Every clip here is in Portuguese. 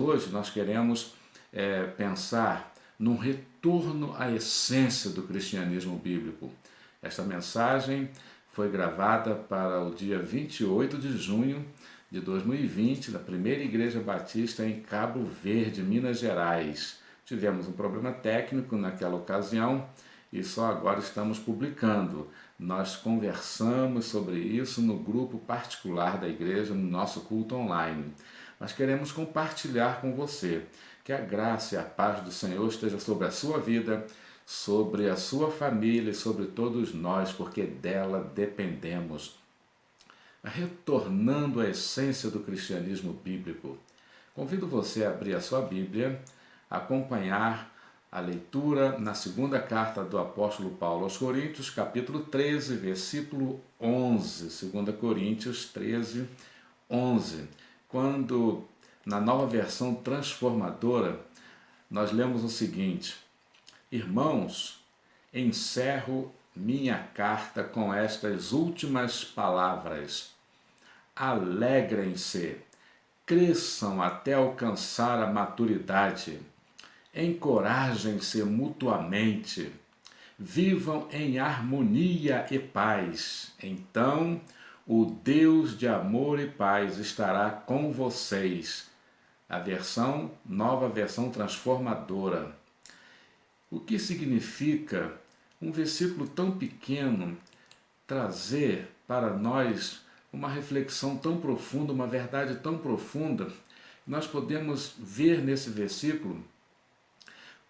Hoje nós queremos pensar num retorno à essência do cristianismo bíblico. Esta mensagem foi gravada para o dia 28 de junho de 2020, na primeira Igreja Batista em Cabo Verde, Minas Gerais. Tivemos um problema técnico naquela ocasião e só agora estamos publicando. Nós conversamos sobre isso no grupo particular da igreja, no nosso culto online. Nós queremos compartilhar com você que a graça e a paz do Senhor esteja sobre a sua vida, sobre a sua família e sobre todos nós, porque dela dependemos. Retornando à essência do cristianismo bíblico, convido você a abrir a sua Bíblia, acompanhar a leitura na segunda carta do apóstolo Paulo aos Coríntios, capítulo 13, versículo 11. 2 Coríntios 13, 11. Quando, na nova versão transformadora, nós lemos o seguinte: Irmãos, encerro minha carta com estas últimas palavras. Alegrem-se, cresçam até alcançar a maturidade, encorajem-se mutuamente, vivam em harmonia e paz. Então, o Deus de amor e paz estará com vocês. A nova versão transformadora. O que significa um versículo tão pequeno trazer para nós uma reflexão tão profunda, uma verdade tão profunda? Nós podemos ver nesse versículo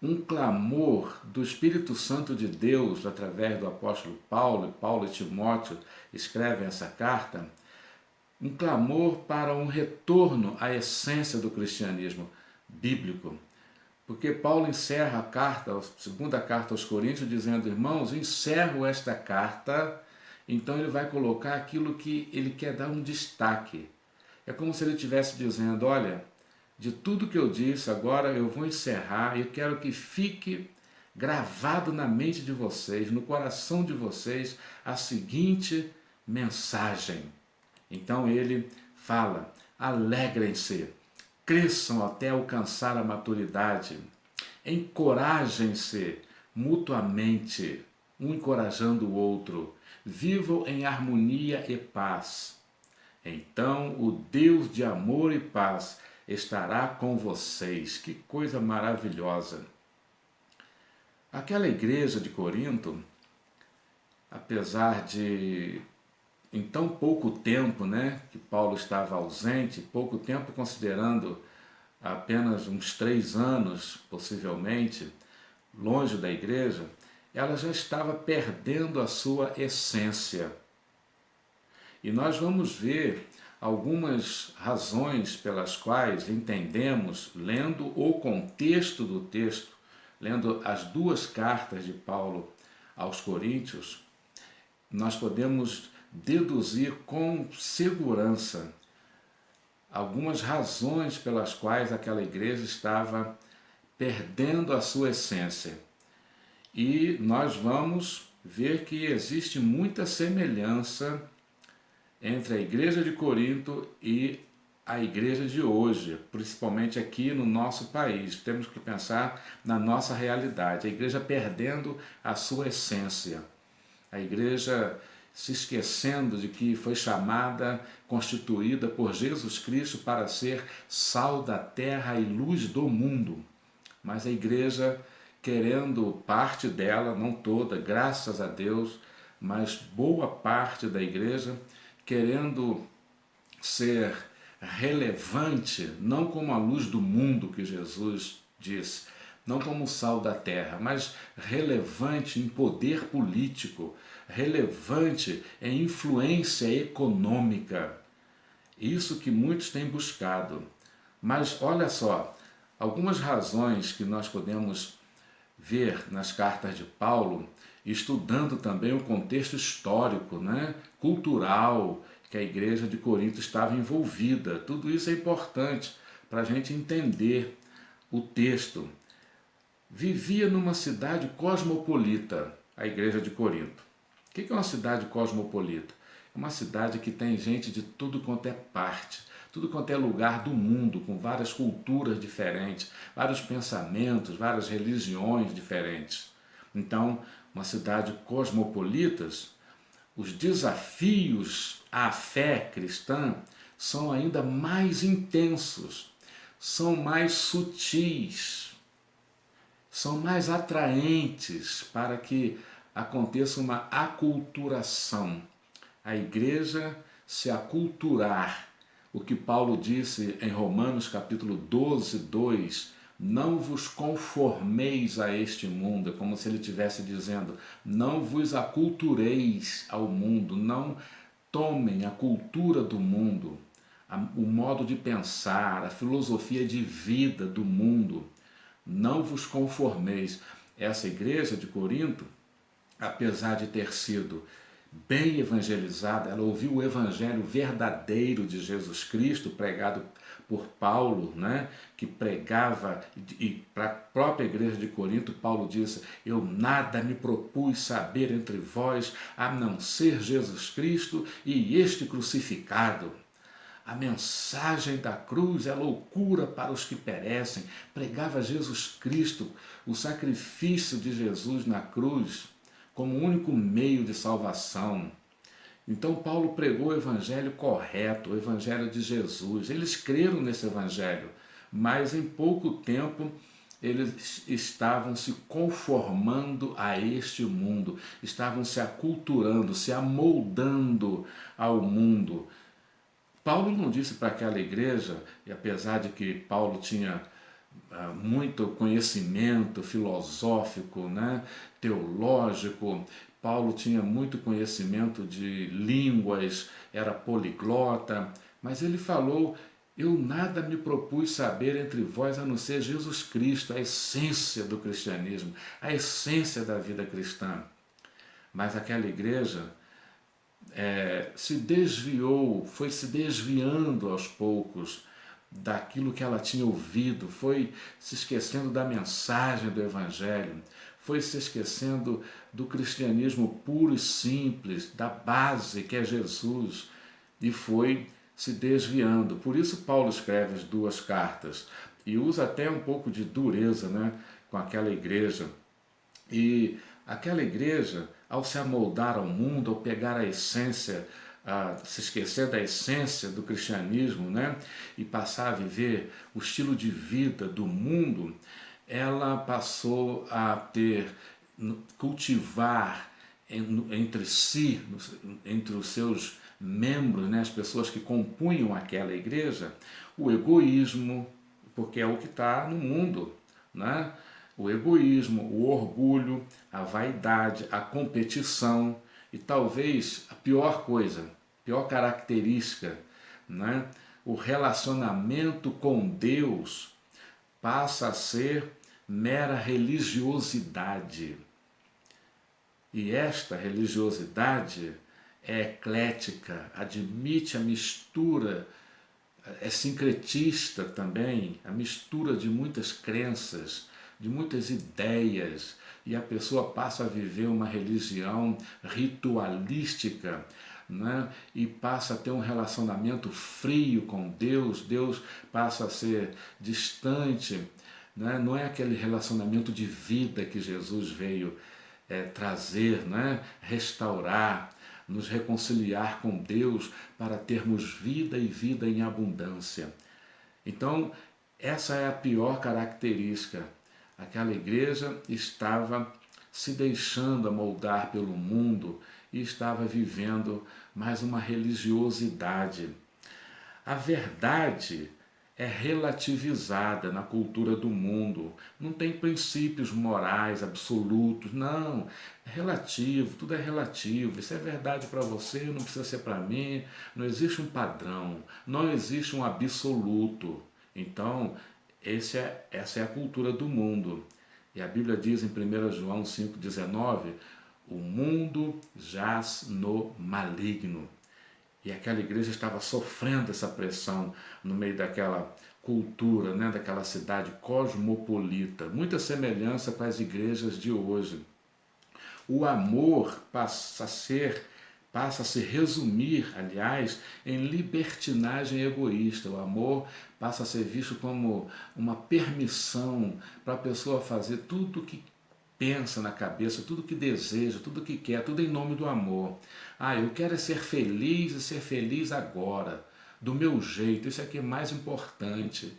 um clamor do Espírito Santo de Deus através do apóstolo Paulo, e Paulo e Timóteo escrevem essa carta, um clamor para um retorno à essência do cristianismo bíblico. Porque Paulo encerra a carta, a segunda carta aos Coríntios, dizendo: irmãos, encerro esta carta. Então ele vai colocar aquilo que ele quer dar um destaque. É como se ele estivesse dizendo: olha, de tudo que eu disse, agora eu vou encerrar e eu quero que fique gravado na mente de vocês, no coração de vocês, a seguinte mensagem. Então ele fala: alegrem-se, cresçam até alcançar a maturidade, encorajem-se mutuamente, um encorajando o outro, vivam em harmonia e paz. Então o Deus de amor e paz estará com vocês. Que coisa maravilhosa! Aquela igreja de Corinto, apesar de em tão pouco tempo, que Paulo estava ausente, pouco tempo considerando apenas uns 3 anos, possivelmente, longe da igreja, ela já estava perdendo a sua essência. E nós vamos ver algumas razões pelas quais entendemos, lendo o contexto do texto, lendo as 2 cartas de Paulo aos Coríntios, nós podemos deduzir com segurança algumas razões pelas quais aquela igreja estava perdendo a sua essência. E nós vamos ver que existe muita semelhança entre a igreja de Corinto e a igreja de hoje, principalmente aqui no nosso país. Temos que pensar na nossa realidade, a igreja perdendo a sua essência, a igreja se esquecendo de que foi chamada, constituída por Jesus Cristo para ser sal da terra e luz do mundo. Mas a igreja querendo parte dela, não toda, graças a Deus, mas boa parte da igreja querendo ser relevante, não como a luz do mundo que Jesus disse, não como o sal da terra, mas relevante em poder político, relevante em influência econômica. Isso que muitos têm buscado. Mas olha só, algumas razões que nós podemos ver nas cartas de Paulo, estudando também o contexto histórico, cultural, que a igreja de Corinto estava envolvida. Tudo isso é importante para a gente entender o texto. Vivia numa cidade cosmopolita, a igreja de Corinto. O que é uma cidade cosmopolita? É uma cidade que tem gente de tudo quanto é parte, tudo quanto é lugar do mundo, com várias culturas diferentes, vários pensamentos, várias religiões diferentes. Então, uma cidade cosmopolita, os desafios à fé cristã são ainda mais intensos, são mais sutis, são mais atraentes para que aconteça uma aculturação. A igreja se aculturar. O que Paulo disse em Romanos capítulo 12, 2, não vos conformeis a este mundo, é como se ele estivesse dizendo, não vos acultureis ao mundo, não tomem a cultura do mundo, o modo de pensar, a filosofia de vida do mundo, não vos conformeis. Essa igreja de Corinto, apesar de ter sido bem evangelizada, ela ouviu o evangelho verdadeiro de Jesus Cristo, pregado por Paulo, né, que pregava, e para a própria igreja de Corinto, Paulo disse, eu nada me propus saber entre vós, a não ser Jesus Cristo e este crucificado. A mensagem da cruz é loucura para os que perecem. Pregava Jesus Cristo, o sacrifício de Jesus na cruz, como o único meio de salvação. Então Paulo pregou o evangelho correto, o evangelho de Jesus. Eles creram nesse evangelho, mas em pouco tempo eles estavam se conformando a este mundo, estavam se aculturando, se amoldando ao mundo. Paulo não disse para aquela igreja, e apesar de que Paulo tinha muito conhecimento filosófico, né, teológico, Paulo tinha muito conhecimento de línguas, era poliglota, mas ele falou, eu nada me propus saber entre vós a não ser Jesus Cristo, a essência do cristianismo, a essência da vida cristã. Mas aquela igreja se desviou, foi se desviando aos poucos daquilo que ela tinha ouvido, foi se esquecendo da mensagem do Evangelho, foi se esquecendo do cristianismo puro e simples, da base que é Jesus, e foi se desviando. Por isso Paulo escreve as duas cartas e usa até um pouco de dureza, né, com aquela igreja. E aquela igreja, ao se amoldar ao mundo, ao pegar a essência, a se esquecer da essência do cristianismo, né, e passar a viver o estilo de vida do mundo, ela passou a cultivar entre si, entre os seus membros, né, as pessoas que compunham aquela igreja, o egoísmo, porque é o que está no mundo, né? O egoísmo, o orgulho, a vaidade, a competição e talvez a pior coisa, pior característica, né? O relacionamento com Deus passa a ser mera religiosidade. E esta religiosidade é eclética, admite a mistura, é sincretista também, a mistura de muitas crenças, de muitas ideias, e a pessoa passa a viver uma religião ritualística, né? E passa a ter um relacionamento frio com Deus, Deus passa a ser distante, né? Não é aquele relacionamento de vida que Jesus veio trazer, né? Restaurar, nos reconciliar com Deus para termos vida e vida em abundância. Então, essa é a pior característica. Aquela igreja estava se deixando amoldar pelo mundo e estava vivendo mais uma religiosidade. A verdade é relativizada na cultura do mundo. Não tem princípios morais absolutos, não. É relativo, tudo é relativo. Isso é verdade para você, não precisa ser para mim. Não existe um padrão, não existe um absoluto. Então, essa é a cultura do mundo. E a Bíblia diz em 1 João 5,19, o mundo jaz no maligno. E aquela igreja estava sofrendo essa pressão no meio daquela cultura, né, daquela cidade cosmopolita. Muita semelhança com as igrejas de hoje. O amor passa a ser passa a se resumir, aliás, em libertinagem egoísta. O amor passa a ser visto como uma permissão para a pessoa fazer tudo o que pensa na cabeça, tudo que deseja, tudo que quer, tudo em nome do amor. Ah, eu quero é ser feliz e ser feliz agora, do meu jeito, isso aqui é mais importante.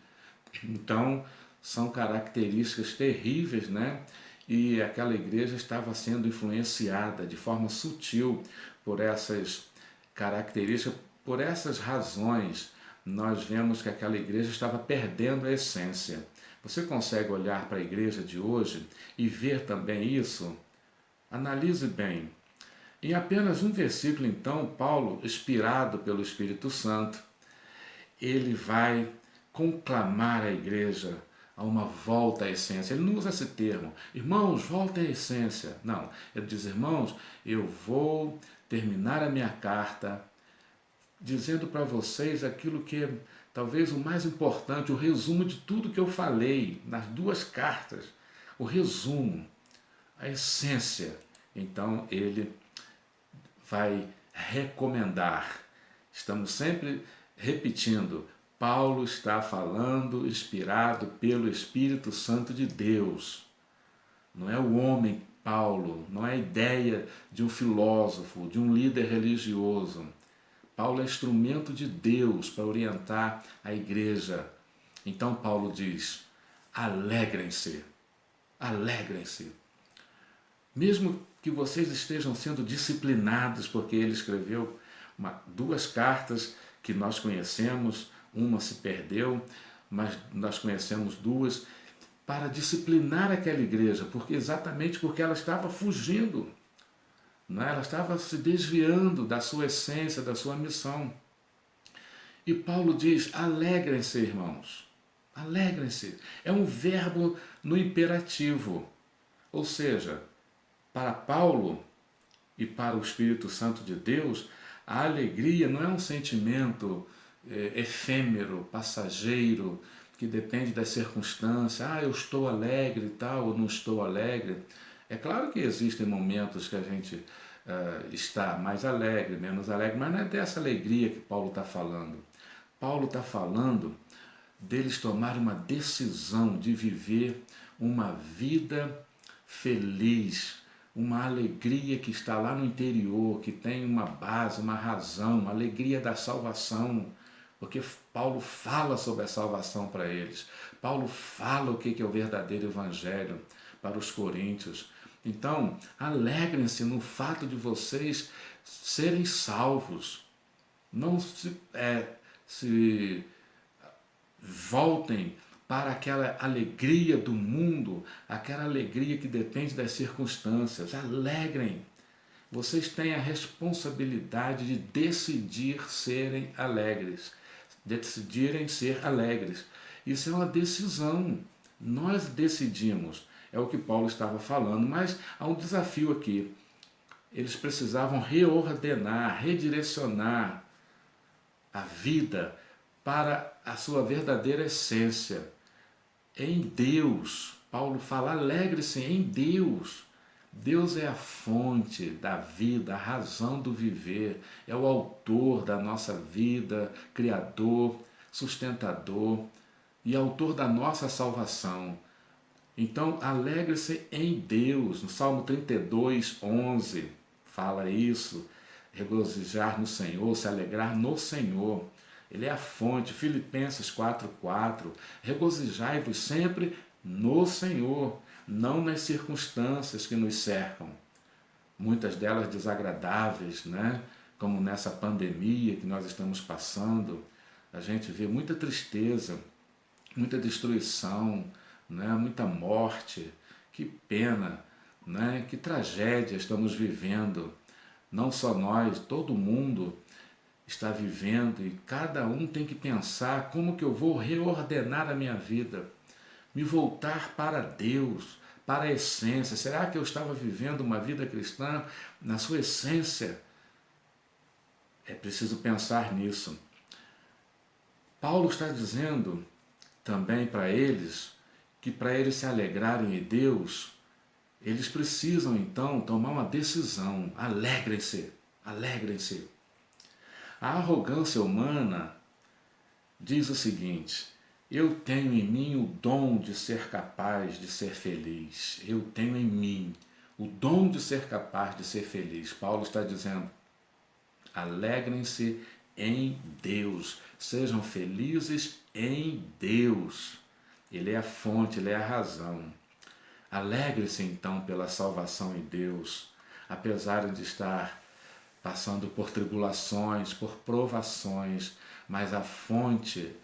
Então, são características terríveis, né? E aquela igreja estava sendo influenciada de forma sutil por essas características, por essas razões. Nós vemos que aquela igreja estava perdendo a essência. Você consegue olhar para a igreja de hoje e ver também isso? Analise bem. Em apenas um versículo, então, Paulo, inspirado pelo Espírito Santo, ele vai conclamar a igreja a uma volta à essência. Ele não usa esse termo, irmãos, volta à essência. Não, ele diz, irmãos, eu vou terminar a minha carta dizendo para vocês aquilo que é talvez o mais importante, o resumo de tudo que eu falei nas duas cartas. O resumo, a essência. Então ele vai recomendar. Estamos sempre repetindo, Paulo está falando inspirado pelo Espírito Santo de Deus. Não é o homem Paulo, não é a ideia de um filósofo, de um líder religioso. Paulo é instrumento de Deus para orientar a igreja. Então Paulo diz, alegrem-se, alegrem-se. Mesmo que vocês estejam sendo disciplinados, porque ele escreveu duas cartas que nós conhecemos, uma se perdeu, mas nós conhecemos duas, para disciplinar aquela igreja, exatamente porque ela estava fugindo, né? Ela estava se desviando da sua essência, da sua missão. E Paulo diz, alegrem-se, irmãos, alegrem-se. É um verbo no imperativo, ou seja, para Paulo e para o Espírito Santo de Deus, a alegria não é um sentimento efêmero, passageiro, que depende das circunstâncias. Ah, eu estou alegre e tal, ou não estou alegre. É claro que existem momentos que a gente está mais alegre, menos alegre, mas não é dessa alegria que Paulo está falando. Paulo está falando deles tomarem uma decisão de viver uma vida feliz, uma alegria que está lá no interior, que tem uma base, uma razão, uma alegria da salvação, porque Paulo fala sobre a salvação para eles. Paulo fala o que é o verdadeiro evangelho para os coríntios. Então, alegrem-se no fato de vocês serem salvos. Não se voltem para aquela alegria do mundo, aquela alegria que depende das circunstâncias. Alegrem. Vocês têm a responsabilidade de decidir serem alegres, decidirem ser alegres. Isso é uma decisão. Nós decidimos. É o que Paulo estava falando, mas há um desafio aqui. Eles precisavam reordenar, redirecionar a vida para a sua verdadeira essência. Em Deus. Paulo fala, alegre-se em Deus. Deus é a fonte da vida, a razão do viver, é o autor da nossa vida, criador, sustentador e autor da nossa salvação. Então, alegre-se em Deus. No Salmo 32, 11, fala isso. Regozijar no Senhor, se alegrar no Senhor. Ele é a fonte. Filipenses 4:4. Regozijai-vos sempre no Senhor, não nas circunstâncias que nos cercam. Muitas delas desagradáveis, né? Como nessa pandemia que nós estamos passando. A gente vê muita tristeza, muita destruição, né? Muita morte. Que pena, né? Que tragédia estamos vivendo. Não só nós, todo mundo está vivendo e cada um tem que pensar como que eu vou reordenar a minha vida, me voltar para Deus, para a essência. Será que eu estava vivendo uma vida cristã na sua essência? É preciso pensar nisso. Paulo está dizendo também para eles que para eles se alegrarem em Deus, eles precisam então tomar uma decisão. Alegrem-se. Alegrem-se. A arrogância humana diz o seguinte: eu tenho em mim o dom de ser capaz de ser feliz. Eu tenho em mim o dom de ser capaz de ser feliz. Paulo está dizendo: alegrem-se em Deus. Sejam felizes em Deus. Ele é a fonte, Ele é a razão. Alegre-se então pela salvação em Deus, apesar de estar passando por tribulações, por provações, mas a fonte,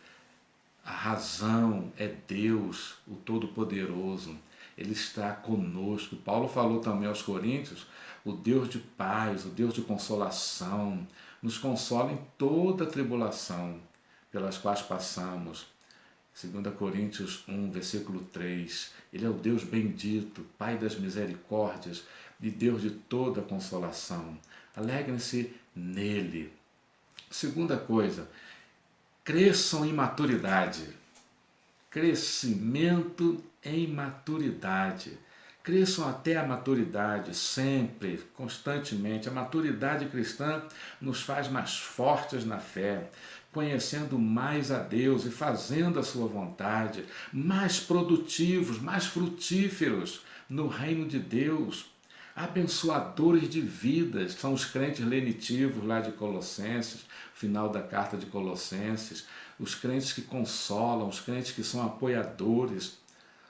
a razão é Deus, o Todo-Poderoso. Ele está conosco. Paulo falou também aos Coríntios: o Deus de paz, o Deus de consolação, nos consola em toda a tribulação pelas quais passamos. 2 Coríntios 1, versículo 3. Ele é o Deus bendito, Pai das misericórdias e Deus de toda consolação. Alegrem-se nele. Segunda coisa, cresçam em maturidade. Crescimento em maturidade. Cresçam até a maturidade, sempre, constantemente. A maturidade cristã nos faz mais fortes na fé, conhecendo mais a Deus e fazendo a sua vontade, mais produtivos, mais frutíferos no reino de Deus, abençoadores de vidas, são os crentes lenitivos lá de Colossenses, final da carta de Colossenses, os crentes que consolam, os crentes que são apoiadores,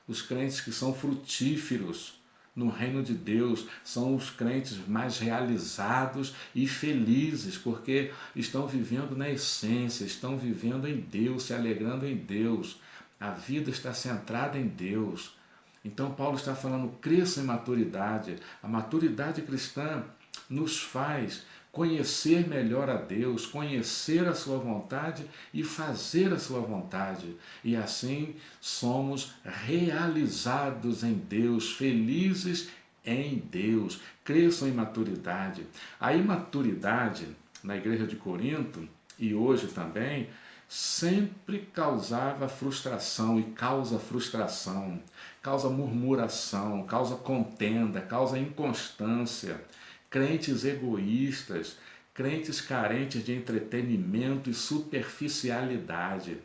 os crentes que são frutíferos no reino de Deus, são os crentes mais realizados e felizes, porque estão vivendo na essência, estão vivendo em Deus, se alegrando em Deus. A vida está centrada em Deus. Então Paulo está falando: cresça em maturidade. A maturidade cristã nos faz conhecer melhor a Deus, conhecer a sua vontade e fazer a sua vontade. E assim somos realizados em Deus, felizes em Deus. Cresçam em maturidade. A imaturidade na igreja de Corinto, e hoje também, sempre causava frustração e causa frustração, causa murmuração, causa contenda, causa inconstância. Crentes egoístas, crentes carentes de entretenimento e superficialidade.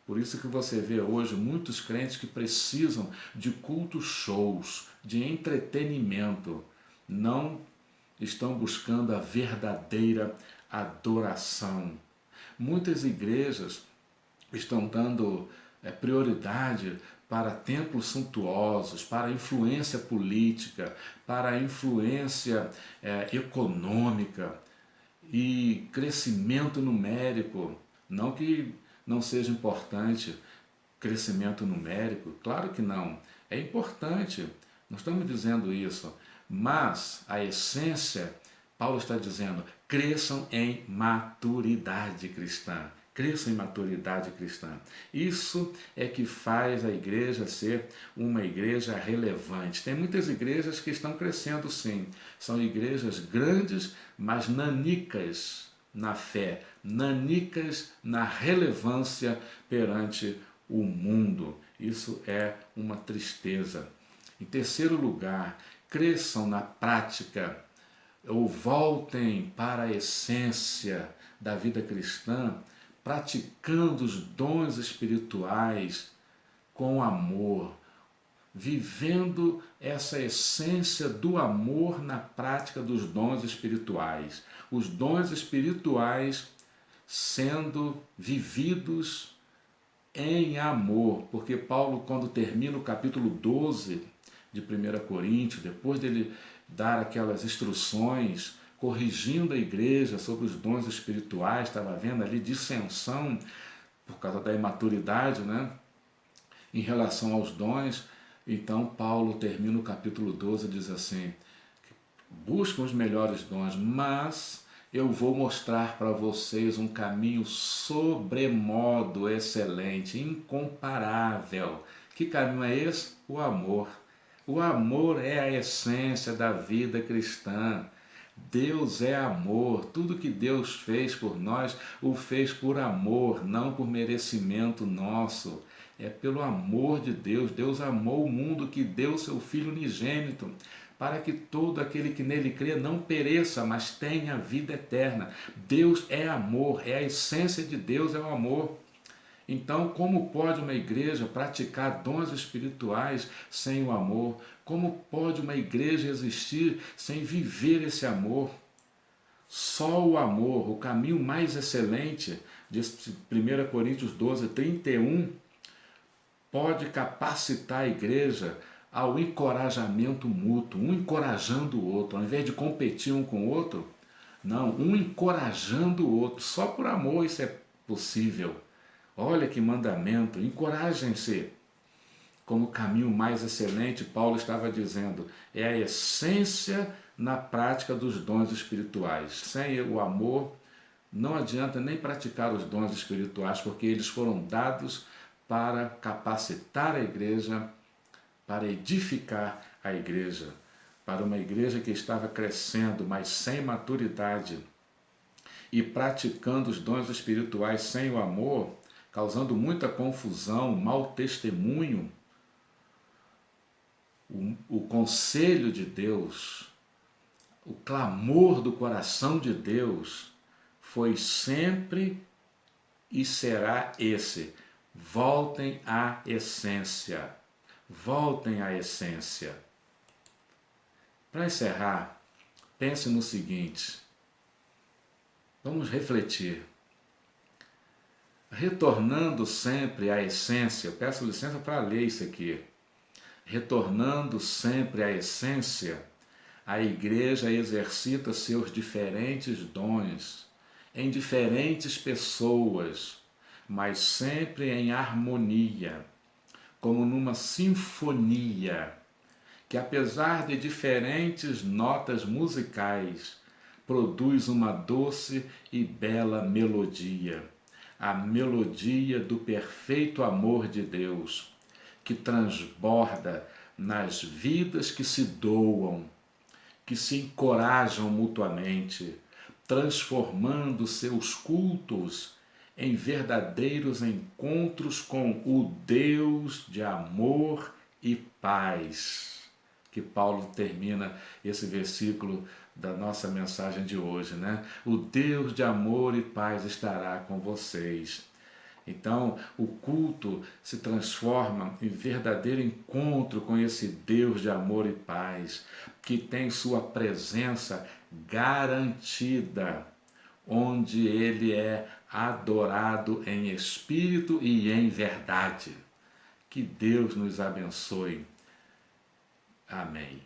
Por isso que você vê hoje muitos crentes que precisam de cultos shows, de entretenimento. Não estão buscando a verdadeira adoração. Muitas igrejas estão dando prioridade para templos suntuosos, para a influência política, para a influência econômica e crescimento numérico. Não que não seja importante crescimento numérico, claro que não, é importante, não estamos dizendo isso, mas a essência, Paulo está dizendo: cresçam em maturidade cristã. Cresçam em maturidade cristã. Isso é que faz a igreja ser uma igreja relevante. Tem muitas igrejas que estão crescendo, sim. São igrejas grandes, mas nanicas na fé, nanicas na relevância perante o mundo. Isso é uma tristeza. Em terceiro lugar, cresçam na prática, ou voltem para a essência da vida cristã, praticando os dons espirituais com amor, vivendo essa essência do amor na prática dos dons espirituais. Os dons espirituais sendo vividos em amor, porque Paulo, quando termina o capítulo 12 de 1 Coríntios, depois dele dar aquelas instruções, corrigindo a igreja sobre os dons espirituais, estava havendo ali dissensão por causa da imaturidade, né, em relação aos dons. Então Paulo termina o capítulo 12 e diz assim: buscam os melhores dons, mas eu vou mostrar para vocês um caminho sobremodo excelente, incomparável. Que caminho é esse? O amor. O amor é a essência da vida cristã. Deus é amor. Tudo que Deus fez por nós, o fez por amor, não por merecimento nosso. É pelo amor de Deus. Deus amou o mundo que deu seu Filho unigênito para que todo aquele que nele crê não pereça, mas tenha vida eterna. Deus é amor, é a essência de Deus, é o amor. Então, como pode uma igreja praticar dons espirituais sem o amor? Como pode uma igreja existir sem viver esse amor? Só o amor, o caminho mais excelente, de 1 Coríntios 12, 31, pode capacitar a igreja ao encorajamento mútuo, um encorajando o outro, ao invés de competir um com o outro, não, um encorajando o outro, só por amor isso é possível. Olha que mandamento, encorajem-se. Como caminho mais excelente, Paulo estava dizendo, é a essência na prática dos dons espirituais. Sem o amor, não adianta nem praticar os dons espirituais, porque eles foram dados para capacitar a igreja, para edificar a igreja, para uma igreja que estava crescendo, mas sem maturidade, e praticando os dons espirituais sem o amor, causando muita confusão, mau testemunho. O conselho de Deus, o clamor do coração de Deus foi sempre e será esse: voltem à essência. Voltem à essência. Para encerrar, pense no seguinte: vamos refletir. Retornando sempre à essência, eu peço licença para ler isso aqui. Retornando sempre à essência, a igreja exercita seus diferentes dons em diferentes pessoas, mas sempre em harmonia, como numa sinfonia, que apesar de diferentes notas musicais, produz uma doce e bela melodia, a melodia do perfeito amor de Deus, que transborda nas vidas que se doam, que se encorajam mutuamente, transformando seus cultos em verdadeiros encontros com o Deus de amor e paz. Que Paulo termina esse versículo da nossa mensagem de hoje, né? O Deus de amor e paz estará com vocês. Então, o culto se transforma em verdadeiro encontro com esse Deus de amor e paz, que tem sua presença garantida, onde ele é adorado em espírito e em verdade. Que Deus nos abençoe. Amém.